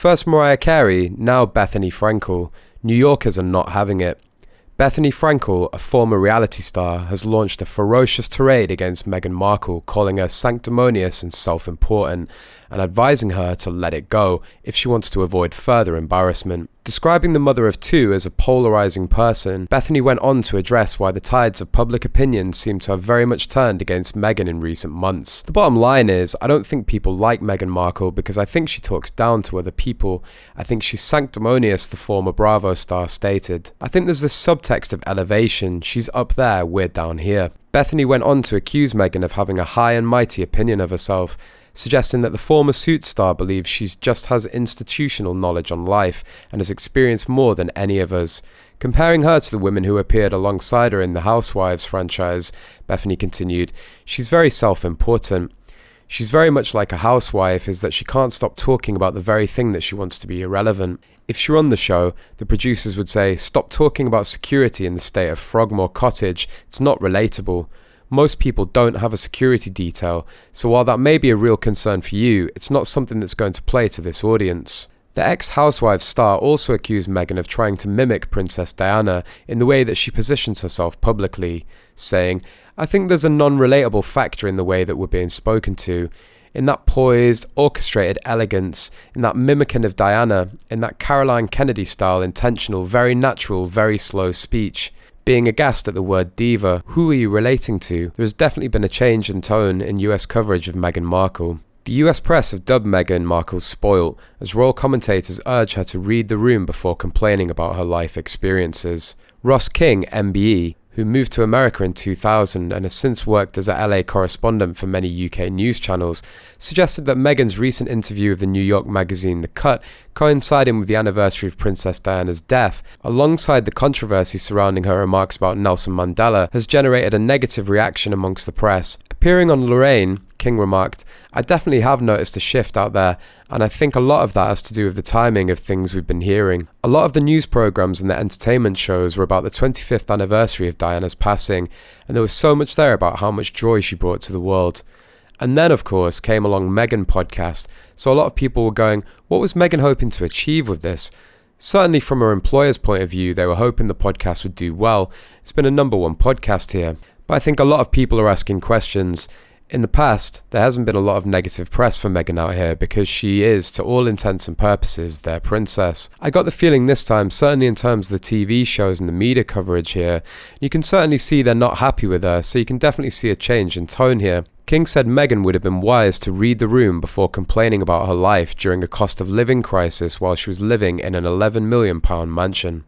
First Mariah Carey, now Bethany Frankel. New Yorkers are not having it. Bethany Frankel, a former reality star, has launched a ferocious tirade against Meghan Markle, calling her sanctimonious and self-important, and advising her to let it go if she wants to avoid further embarrassment. Describing the mother of two as a polarizing person, Bethany went on to address why the tides of public opinion seem to have very much turned against Meghan in recent months. The bottom line is, I don't think people like Meghan Markle because I think she talks down to other people. I think she's sanctimonious, the former Bravo star stated. I think there's this subtext of elevation. She's up there, we're down here. Bethany went on to accuse Meghan of having a high and mighty opinion of herself, suggesting that the former Suits star believes she just has institutional knowledge on life and has experienced more than any of us. Comparing her to the women who appeared alongside her in the Housewives franchise, Bethany continued, "She's very self-important. She's very much like a housewife, is that she can't stop talking about the very thing that she wants to be irrelevant. If she were on the show, the producers would say, stop talking about security in the state of Frogmore Cottage, it's not relatable. Most people don't have a security detail, so while that may be a real concern for you, it's not something that's going to play to this audience." The ex-Housewives star also accused Meghan of trying to mimic Princess Diana in the way that she positions herself publicly, saying, "I think there's a non-relatable factor in the way that we're being spoken to, in that poised, orchestrated elegance, in that mimicking of Diana, in that Caroline Kennedy-style intentional, very natural, very slow speech." Being aghast at the word diva, who are you relating to? There has definitely been a change in tone in US coverage of Meghan Markle. The US press have dubbed Meghan Markle spoilt, as royal commentators urge her to read the room before complaining about her life experiences. Ross King, MBE, who moved to America in 2000 and has since worked as a LA correspondent for many UK news channels, suggested that Meghan's recent interview with the New York magazine The Cut, coinciding with the anniversary of Princess Diana's death, alongside the controversy surrounding her remarks about Nelson Mandela, has generated a negative reaction amongst the press. Appearing on Lorraine, King remarked, "I definitely have noticed a shift out there, and I think a lot of that has to do with the timing of things we've been hearing. A lot of the news programs and the entertainment shows were about the 25th anniversary of Diana's passing, and there was so much there about how much joy she brought to the world. And then, of course, came along Meghan podcast, so a lot of people were going, what was Meghan hoping to achieve with this? Certainly from her employer's point of view, they were hoping the podcast would do well. It's been a #1 podcast here. But I think a lot of people are asking questions. In the past, there hasn't been a lot of negative press for Meghan out here because she is, to all intents and purposes, their princess. I got the feeling this time, certainly in terms of the TV shows and the media coverage here, you can certainly see they're not happy with her, so you can definitely see a change in tone here." King said Meghan would have been wise to read the room before complaining about her life during a cost of living crisis while she was living in an £11 million mansion.